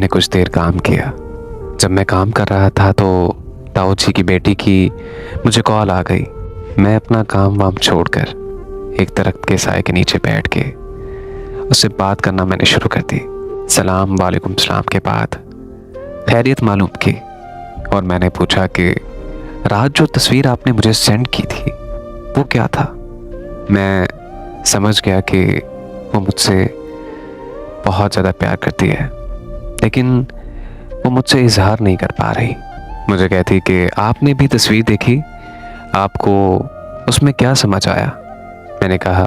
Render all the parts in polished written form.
मैंने कुछ देर काम किया। जब मैं काम कर रहा था तो ताऊ जी की बेटी की मुझे कॉल आ गई। मैं अपना काम वाम छोड़कर एक दरख्त के साए के नीचे बैठ के उससे बात करना मैंने शुरू कर दी। सलाम वालेकुम सलाम के बाद खैरियत मालूम की और मैंने पूछा कि रात जो तस्वीर आपने मुझे सेंड की थी वो क्या था। मैं समझ गया कि वो मुझसे बहुत ज़्यादा प्यार करती है, लेकिन वो मुझसे इजहार नहीं कर पा रही। मुझे कहती कि आपने भी तस्वीर देखी, आपको उसमें क्या समझ आया। मैंने कहा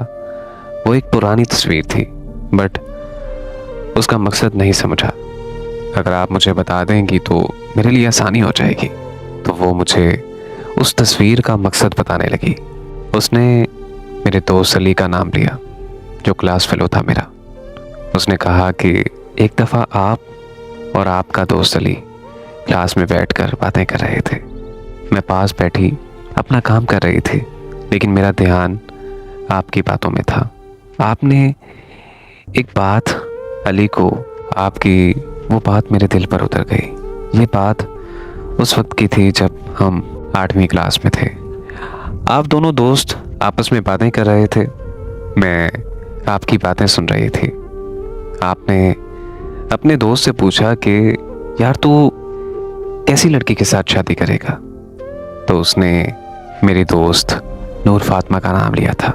वो एक पुरानी तस्वीर थी, बट उसका मकसद नहीं समझा। अगर आप मुझे बता देंगी तो मेरे लिए आसानी हो जाएगी। तो वो मुझे उस तस्वीर का मकसद बताने लगी। उसने मेरे दोस्त अली का नाम लिया जो क्लास फेलो था मेरा। उसने कहा कि एक दफ़ा आप और आपका दोस्त अली क्लास में बैठकर बातें कर रहे थे। मैं पास बैठी अपना काम कर रही थी, लेकिन मेरा ध्यान आपकी बातों में था। आपने एक बात अली को, आपकी वो बात मेरे दिल पर उतर गई। ये बात उस वक्त की थी जब हम 8वीं क्लास में थे। आप दोनों दोस्त आपस में बातें कर रहे थे, मैं आपकी बातें सुन रही थी। आपने अपने दोस्त से पूछा कि यार तू कैसी लड़की के साथ शादी करेगा। तो उसने मेरी दोस्त नूर फातिमा का नाम लिया था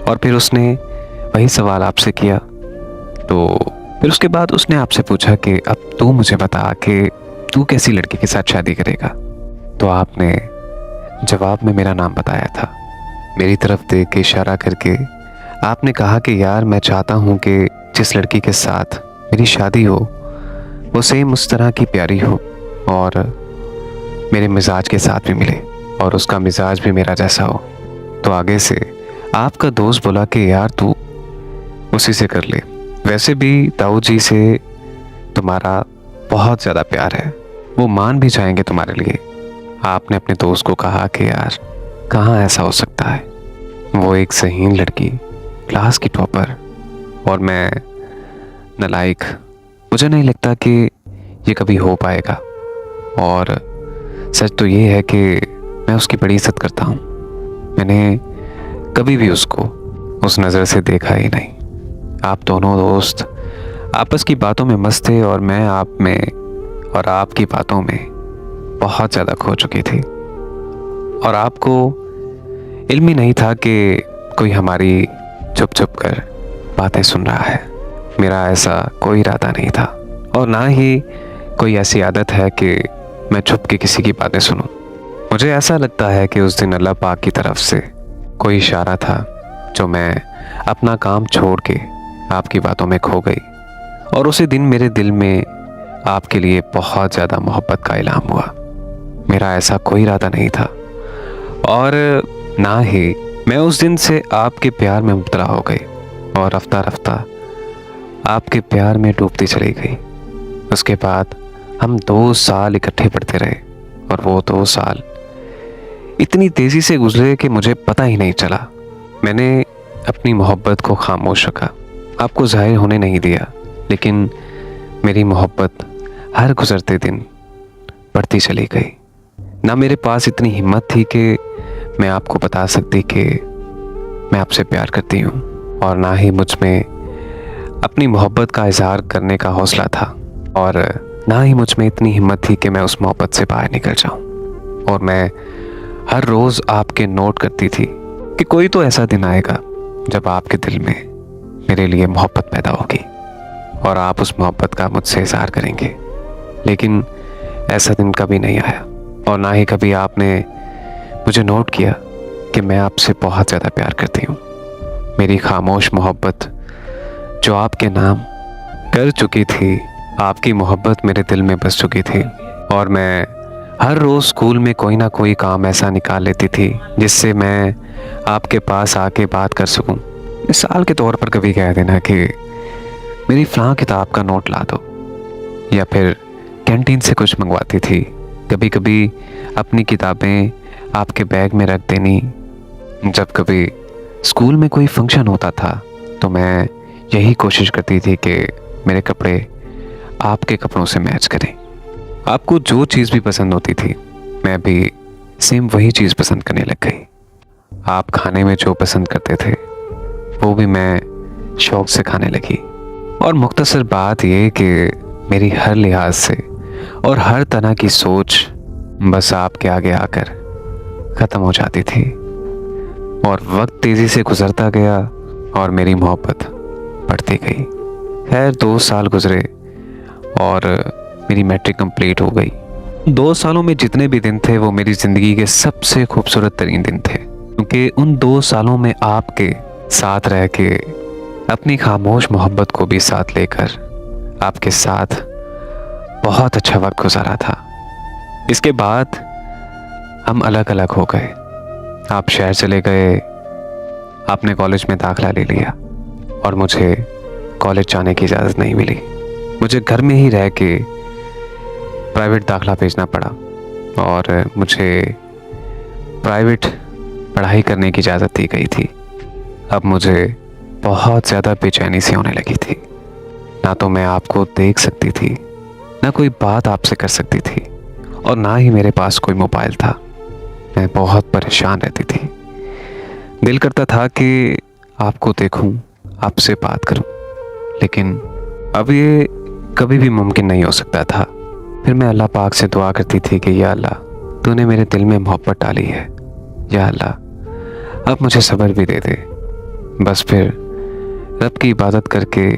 और फिर उसने वही सवाल आपसे किया। तो फिर उसके बाद उसने आपसे पूछा कि अब तू मुझे बता कि तू कैसी लड़की के साथ शादी करेगा। तो आपने जवाब में मेरा नाम बताया था। मेरी तरफ देख के इशारा करके आपने कहा कि यार मैं चाहता हूँ कि जिस लड़की के साथ मेरी शादी हो वो सेम उस तरह की प्यारी हो और मेरे मिजाज के साथ भी मिले और उसका मिजाज भी मेरा जैसा हो। तो आगे से आपका दोस्त बोला कि यार तू उसी से कर ले, वैसे भी ताऊ जी से तुम्हारा बहुत ज़्यादा प्यार है, वो मान भी जाएंगे तुम्हारे लिए। आपने अपने दोस्त को कहा कि यार कहाँ ऐसा हो सकता है, वो एक ज़हीन लड़की, क्लास की टॉपर और मैं नालायक, मुझे नहीं लगता कि ये कभी हो पाएगा। और सच तो ये है कि मैं उसकी बड़ी इज्जत करता हूँ। मैंने कभी भी उसको उस नज़र से देखा ही नहीं। आप दोनों दोस्त आपस की बातों में मस्त थे और मैं आप में और आपकी बातों में बहुत ज़्यादा खो चुकी थी और आपको इल्म ही नहीं था कि कोई हमारी चुप चुप कर बातें सुन रहा है। मेरा ऐसा कोई इरादा नहीं था और ना ही कोई ऐसी आदत है कि मैं छुप के किसी की बातें सुनूं। मुझे ऐसा लगता है कि उस दिन अल्लाह पाक की तरफ से कोई इशारा था जो मैं अपना काम छोड़ के आपकी बातों में खो गई और उसी दिन मेरे दिल में आपके लिए बहुत ज़्यादा मोहब्बत का इल्हाम हुआ। मेरा ऐसा कोई इरादा नहीं था और ना ही मैं उस दिन से आपके प्यार में मुब्तला हो गई और रफ्ता रफ्ता आपके प्यार में डूबती चली गई। उसके बाद हम 2 साल इकट्ठे पढ़ते रहे और वो 2 साल इतनी तेज़ी से गुजरे कि मुझे पता ही नहीं चला। मैंने अपनी मोहब्बत को खामोश रखा, आपको जाहिर होने नहीं दिया, लेकिन मेरी मोहब्बत हर गुजरते दिन बढ़ती चली गई। ना मेरे पास इतनी हिम्मत थी कि मैं आपको बता सकती कि मैं आपसे प्यार करती हूँ और ना ही मुझ में अपनी मोहब्बत का इजहार करने का हौसला था और ना ही मुझ में इतनी हिम्मत थी कि मैं उस मोहब्बत से बाहर निकल जाऊँ। और मैं हर रोज़ आपके नोट करती थी कि कोई तो ऐसा दिन आएगा जब आपके दिल में मेरे लिए मोहब्बत पैदा होगी और आप उस मोहब्बत का मुझसे इजहार करेंगे। लेकिन ऐसा दिन कभी नहीं आया और ना ही कभी आपने मुझे नोट किया कि मैं आपसे बहुत ज़्यादा प्यार करती हूँ। मेरी खामोश मोहब्बत जो आपके नाम कर चुकी थी, आपकी मोहब्बत मेरे दिल में बस चुकी थी और मैं हर रोज़ स्कूल में कोई ना कोई काम ऐसा निकाल लेती थी जिससे मैं आपके पास आके बात कर सकूं। मिसाल के तौर पर कभी कह देना कि मेरी फ़लाँ किताब का नोट ला दो, या फिर कैंटीन से कुछ मंगवाती थी। कभी कभी अपनी किताबें आपके बैग में रख देनी। जब कभी स्कूल में कोई फंक्शन होता था तो मैं यही कोशिश करती थी कि मेरे कपड़े आपके कपड़ों से मैच करें। आपको जो चीज़ भी पसंद होती थी, मैं भी सेम वही चीज़ पसंद करने लग गई। आप खाने में जो पसंद करते थे वो भी मैं शौक से खाने लगी। और मुख्तसर बात ये कि मेरी हर लिहाज से और हर तरह की सोच बस आपके आगे आकर ख़त्म हो जाती थी। और वक्त तेज़ी से गुजरता गया और मेरी मोहब्बत बढ़ती गई। खैर 2 साल गुजरे और मेरी मैट्रिक कंप्लीट हो गई। 2 सालों में जितने भी दिन थे वो मेरी ज़िंदगी के सबसे खूबसूरत तरीन दिन थे, क्योंकि उन 2 सालों में आपके साथ रह के, अपनी खामोश मोहब्बत को भी साथ लेकर आपके साथ बहुत अच्छा वक्त गुजारा था। इसके बाद हम अलग अलग हो गए। आप शहर चले गए, आपने कॉलेज में दाखिला ले लिया और मुझे कॉलेज जाने की इजाज़त नहीं मिली। मुझे घर में ही रह के प्राइवेट दाखिला भेजना पड़ा और मुझे प्राइवेट पढ़ाई करने की इजाज़त दी गई थी। अब मुझे बहुत ज़्यादा बेचैनी सी होने लगी थी। ना तो मैं आपको देख सकती थी, ना कोई बात आपसे कर सकती थी, और ना ही मेरे पास कोई मोबाइल था। मैं बहुत परेशान रहती थी। दिल करता था कि आपको देखूं, आपसे बात करूं, लेकिन अब ये कभी भी मुमकिन नहीं हो सकता था। फिर मैं अल्लाह पाक से दुआ करती थी कि या अल्लाह, तूने मेरे दिल में मोहब्बत डाली है, या अल्लाह अब मुझे सब्र भी दे दे। बस फिर रब की इबादत करके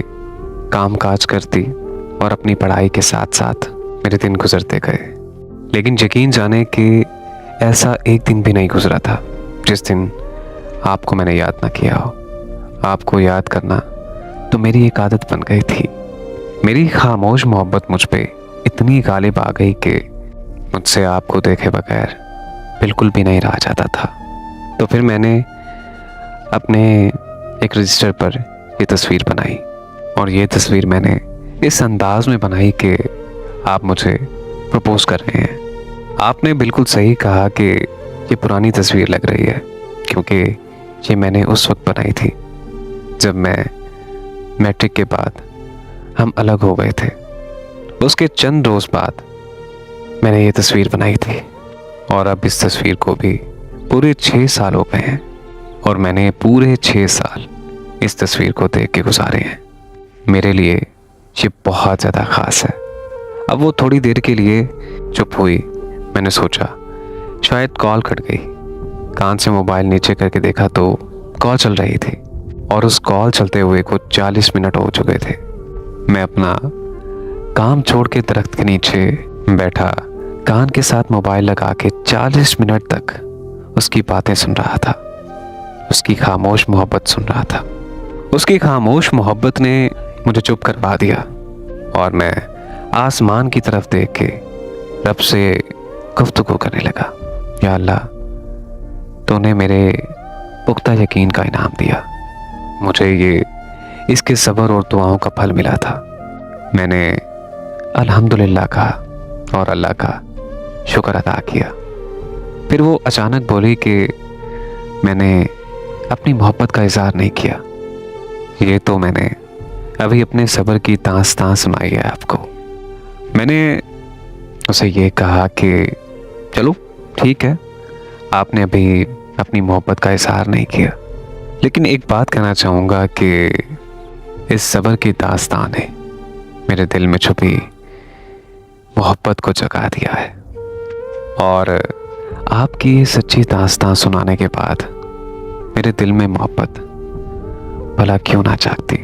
काम काज करती और अपनी पढ़ाई के साथ साथ मेरे दिन गुजरते गए। लेकिन यकीन जाने कि ऐसा एक दिन भी नहीं गुजरा था जिस दिन आपको मैंने याद ना किया हो। आपको याद करना तो मेरी एक आदत बन गई थी। मेरी खामोश मोहब्बत मुझ पे इतनी गालिब आ गई कि मुझसे आपको देखे बगैर बिल्कुल भी नहीं रहा जाता था। तो फिर मैंने अपने एक रजिस्टर पर ये तस्वीर बनाई, और ये तस्वीर मैंने इस अंदाज में बनाई कि आप मुझे प्रपोज कर रहे हैं। आपने बिल्कुल सही कहा कि ये पुरानी तस्वीर लग रही है, क्योंकि ये मैंने उस वक्त बनाई थी जब मैं मैट्रिक के बाद हम अलग हो गए थे। उसके चंद रोज़ बाद मैंने ये तस्वीर बनाई थी, और अब इस तस्वीर को भी पूरे 6 साल हो गए हैं, और मैंने पूरे 6 साल इस तस्वीर को देख के गुजारे हैं। मेरे लिए ये बहुत ज़्यादा ख़ास है। अब वो थोड़ी देर के लिए चुप हुई। मैंने सोचा शायद कॉल कट गई। कान से मोबाइल नीचे करके देखा तो कॉल चल रही थी, और उस कॉल चलते हुए कुछ 40 मिनट हो चुके थे। मैं अपना काम छोड़ के दरख्त के नीचे बैठा, कान के साथ मोबाइल लगा के 40 मिनट तक उसकी बातें सुन रहा था, उसकी खामोश मोहब्बत सुन रहा था। उसकी खामोश मोहब्बत ने मुझे चुप करवा दिया, और मैं आसमान की तरफ देख के रब से गुफ्तगू करने लगा। या अल्लाह, तूने मेरे पुख्ता यकीन का इनाम दिया। मुझे ये इसके सब्र और दुआओं का फल मिला था। मैंने अल्हम्दुलिल्लाह कहा और अल्लाह का शुक्र अदा किया। फिर वो अचानक बोली कि मैंने अपनी मोहब्बत का इज़हार नहीं किया। ये तो मैंने अभी अपने सब्र की दास्तां सुनाई है आपको। मैंने उसे ये कहा कि चलो ठीक है, आपने अभी अपनी मोहब्बत का इज़हार नहीं किया, लेकिन एक बात कहना चाहूँगा कि इस सब्र की दास्तां ने मेरे दिल में छुपी मोहब्बत को जगा दिया है। और आपकी ये सच्ची दास्तां सुनाने के बाद मेरे दिल में मोहब्बत भला क्यों ना जागती।